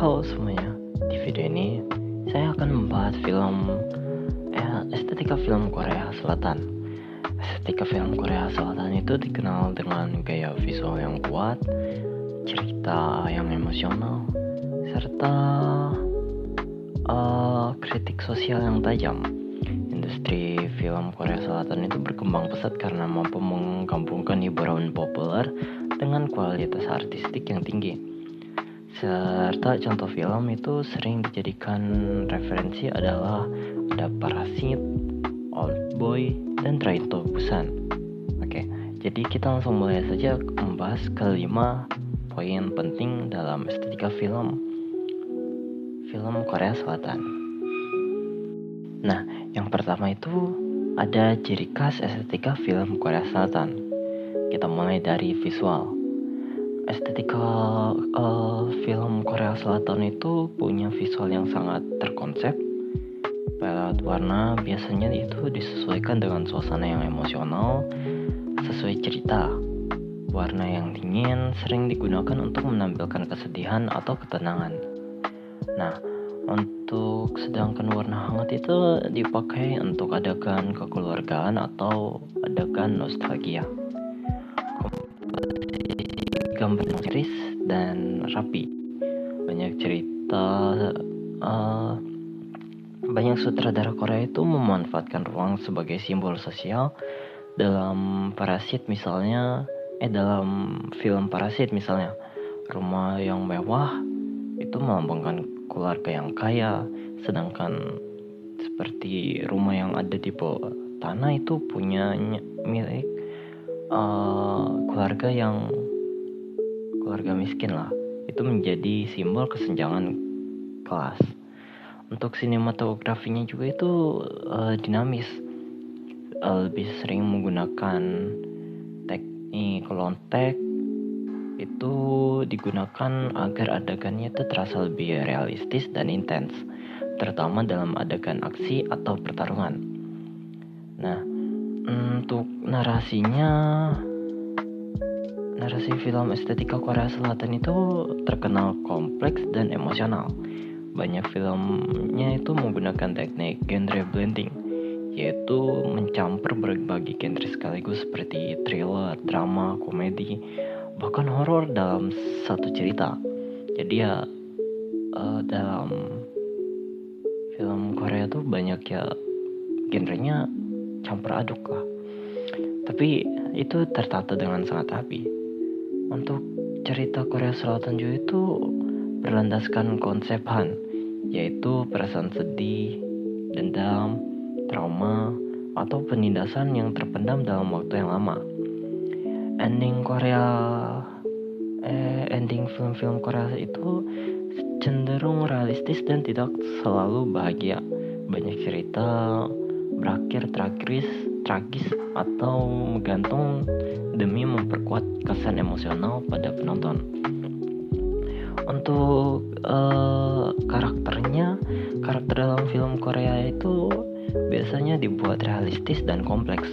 Halo semuanya, di video ini saya akan membahas estetika film Korea Selatan. Estetika film Korea Selatan itu dikenal dengan gaya visual yang kuat, cerita yang emosional, serta kritik sosial yang tajam. Industri film Korea Selatan itu berkembang pesat karena mampu menggabungkan hiburan populer dengan kualitas artistik yang tinggi. Serta contoh film itu sering dijadikan referensi adalah ada Parasit, Oldboy, dan Train to Busan. Oke, jadi kita langsung mulai saja membahas kelima poin penting dalam estetika film Korea Selatan. Nah, yang pertama itu ada ciri khas estetika film Korea Selatan. Kita mulai dari visual. Estetika film Korea Selatan itu punya visual yang sangat terkonsep. Palet warna biasanya itu disesuaikan dengan suasana yang emosional sesuai cerita. Warna yang dingin sering digunakan untuk menampilkan kesedihan atau ketenangan. Nah, untuk sedangkan warna hangat itu dipakai untuk adegan kekeluargaan atau adegan nostalgia. Gambar yang series dan rapi. Banyak sutradara Korea itu memanfaatkan ruang sebagai simbol sosial. Dalam film Parasit misalnya, rumah yang mewah itu melambangkan keluarga yang kaya, sedangkan seperti rumah yang ada di bawah tanah itu punya milik keluarga miskin lah. Itu menjadi simbol kesenjangan kelas. Untuk sinematografinya juga itu dinamis, lebih sering menggunakan teknik lontek. Itu digunakan agar adegannya itu terasa lebih realistis dan intens, terutama dalam adegan aksi atau pertarungan. Nah, untuk narasi film estetika Korea Selatan itu terkenal kompleks dan emosional. Banyak filmnya itu menggunakan teknik genre blending, yaitu mencampur berbagai genre sekaligus seperti thriller, drama, komedi, bahkan horor dalam satu cerita. Jadi ya dalam film Korea tuh banyak ya genrenya campur aduk lah. Tapi itu tertata dengan sangat rapi. Untuk cerita Korea Selatan juga itu berlandaskan konsep Han, yaitu perasaan sedih, dendam, trauma, atau penindasan yang terpendam dalam waktu yang lama. Ending film-film Korea itu cenderung realistis dan tidak selalu bahagia. Banyak cerita berakhir tragis atau menggantung demi memperkuat kesan emosional pada penonton. Untuk karakter dalam film Korea itu biasanya dibuat realistis dan kompleks.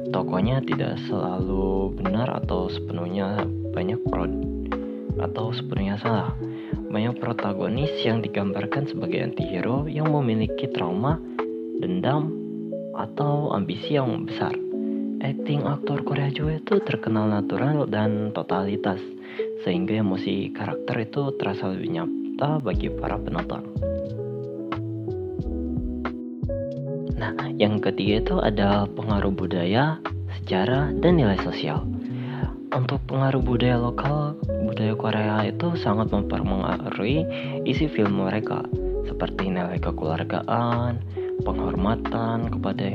Tokohnya tidak selalu benar atau sepenuhnya salah. Banyak protagonis yang digambarkan sebagai antihero yang memiliki trauma, dendam, atau ambisi yang besar. Acting aktor Korea juga itu terkenal natural dan totalitas, sehingga emosi karakter itu terasa lebih nyata bagi para penonton. Nah, yang ketiga itu ada pengaruh budaya, sejarah, dan nilai sosial. Untuk pengaruh budaya lokal, budaya Korea itu sangat mempengaruhi isi film mereka, seperti nilai kekeluargaan, penghormatan kepada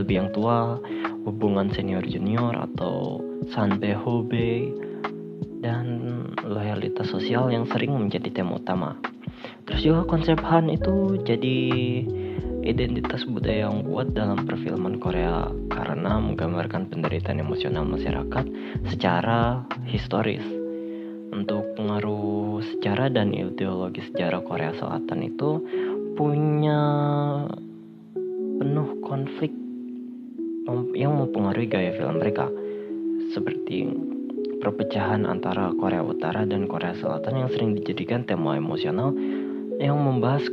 lebih yang tua, hubungan senior junior atau sanbe hobe, dan loyalitas sosial yang sering menjadi tema utama. Terus juga konsep Han itu jadi identitas budaya yang kuat dalam perfilman Korea karena menggambarkan penderitaan emosional masyarakat secara historis. Untuk pengaruh sejarah dan ideologi sejarah Korea Selatan itu punya penuh konflik yang mempengaruhi gaya film mereka, seperti perpecahan antara Korea Utara dan Korea Selatan yang sering dijadikan tema emosional yang membahas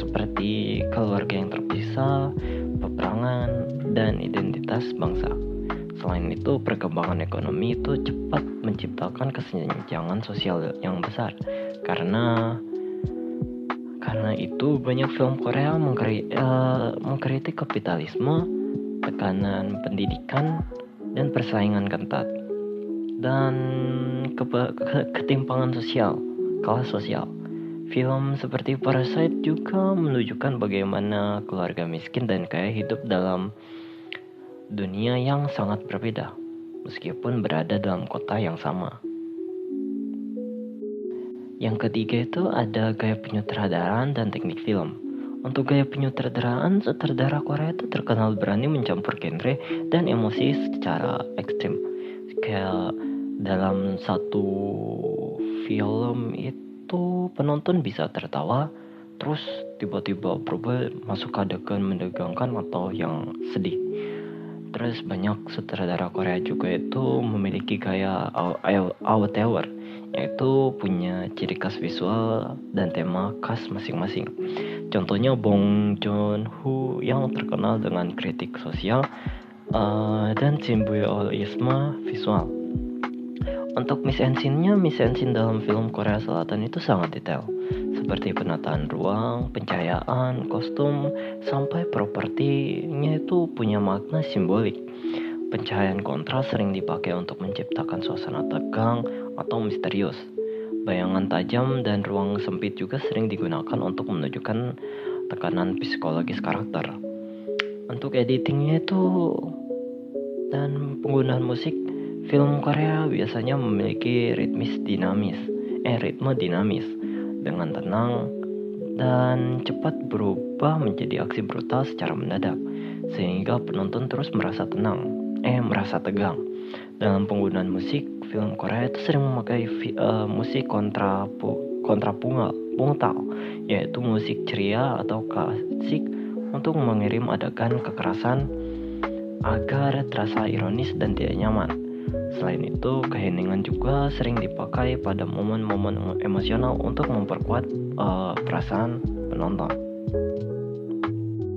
seperti keluarga yang terpisah, peperangan, dan identitas bangsa. Selain itu, perkembangan ekonomi itu cepat menciptakan kesenjangan sosial yang besar. Karena itu banyak film Korea mengkritik kapitalisme, tekanan pendidikan, dan persaingan ketat, dan ketimpangan sosial, kelas sosial. Film seperti Parasite juga menunjukkan bagaimana keluarga miskin dan kaya hidup dalam dunia yang sangat berbeda, meskipun berada dalam kota yang sama. Yang ketiga itu ada gaya penyutradaraan dan teknik film. Untuk gaya penyutradaraan, sutradara Korea itu terkenal berani mencampur genre dan emosi secara ekstrim. Kayak dalam satu film itu penonton bisa tertawa, terus tiba-tiba berubah masuk adegan menegangkan atau yang sedih. Terus banyak sutradara Korea juga itu memiliki gaya auteur, yaitu punya ciri khas visual dan tema khas masing-masing. Contohnya Bong Joon-ho yang terkenal dengan kritik sosial dan simbolisme visual. Untuk mise en scene dalam film Korea Selatan itu sangat detail, seperti penataan ruang, pencahayaan, kostum, sampai propertinya itu punya makna simbolik. Pencahayaan kontras sering dipakai untuk menciptakan suasana tegang atau misterius. Bayangan tajam dan ruang sempit juga sering digunakan untuk menunjukkan tekanan psikologis karakter. Untuk editingnya itu dan penggunaan musik, film Korea biasanya memiliki ritme dinamis dengan tenang dan cepat berubah menjadi aksi brutal secara mendadak, sehingga penonton terus merasa tegang. Dalam penggunaan musik, film Korea itu sering memakai musik kontrapuntal, yaitu musik ceria atau klasik untuk mengirim adegan kekerasan agar terasa ironis dan tidak nyaman. Selain itu, keheningan juga sering dipakai pada momen-momen emosional untuk memperkuat perasaan penonton.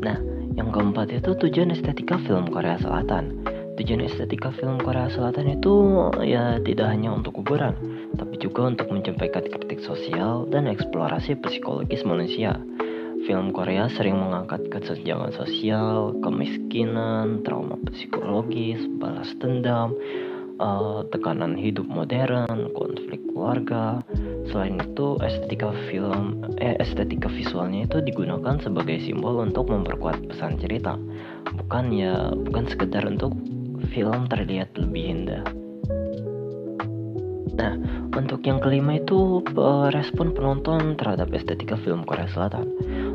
Nah, yang keempat itu tujuan estetika film Korea Selatan. Tujuan estetika film Korea Selatan itu ya tidak hanya untuk hiburan, tapi juga untuk menyampaikan kritik sosial dan eksplorasi psikologis manusia. Film Korea sering mengangkat kesenjangan sosial, kemiskinan, trauma psikologis, balas dendam, tekanan hidup modern, konflik keluarga. Selain itu, estetika visualnya itu digunakan sebagai simbol untuk memperkuat pesan cerita, bukan sekedar untuk film terlihat lebih indah. Nah, untuk yang kelima itu respon penonton terhadap estetika film Korea Selatan.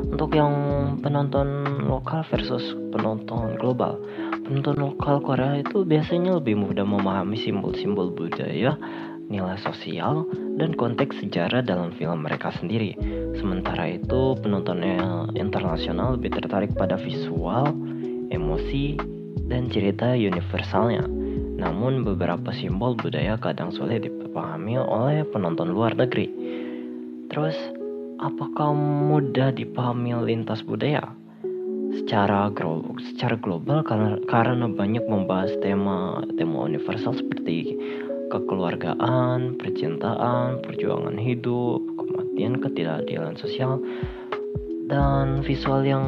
Untuk yang penonton lokal versus penonton global, penonton lokal Korea itu biasanya lebih mudah memahami simbol-simbol budaya, nilai sosial, dan konteks sejarah dalam film mereka sendiri. Sementara itu, penonton internasional lebih tertarik pada visual, emosi, dan cerita universalnya. Namun beberapa simbol budaya kadang sulit dipahami oleh penonton luar negeri. Terus, apakah mudah dipahami lintas budaya? Secara global karena banyak membahas tema universal seperti kekeluargaan, percintaan, perjuangan hidup, kematian, ketidakadilan sosial, dan visual yang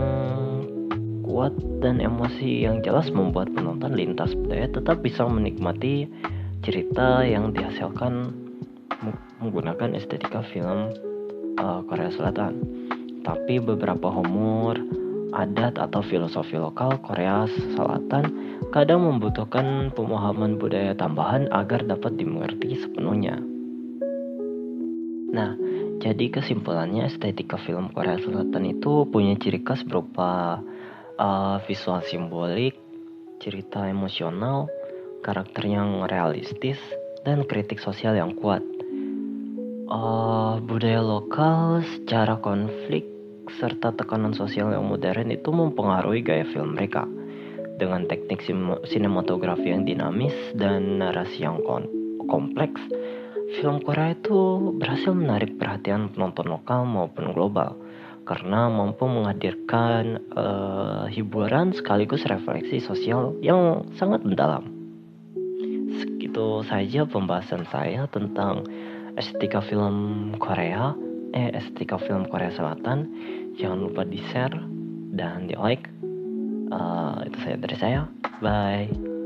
kuat dan emosi yang jelas membuat penonton lintas budaya tetap bisa menikmati cerita yang dihasilkan menggunakan estetika film Korea Selatan. Tapi beberapa humor, adat atau filosofi lokal Korea Selatan kadang membutuhkan pemahaman budaya tambahan agar dapat dimengerti sepenuhnya. Nah, jadi kesimpulannya estetika film Korea Selatan itu punya ciri khas berupa visual simbolik, cerita emosional, karakter yang realistis, dan kritik sosial yang kuat. Budaya lokal secara konflik serta tekanan sosial yang modern itu mempengaruhi gaya film mereka. Dengan teknik sinematografi yang dinamis dan narasi yang kompleks, film Korea itu berhasil menarik perhatian penonton lokal maupun global karena mampu menghadirkan hiburan sekaligus refleksi sosial yang sangat mendalam. Segitu saja pembahasan saya tentang estetika film Korea Selatan. Jangan lupa di-share dan di-like. Itu saja dari saya. Bye.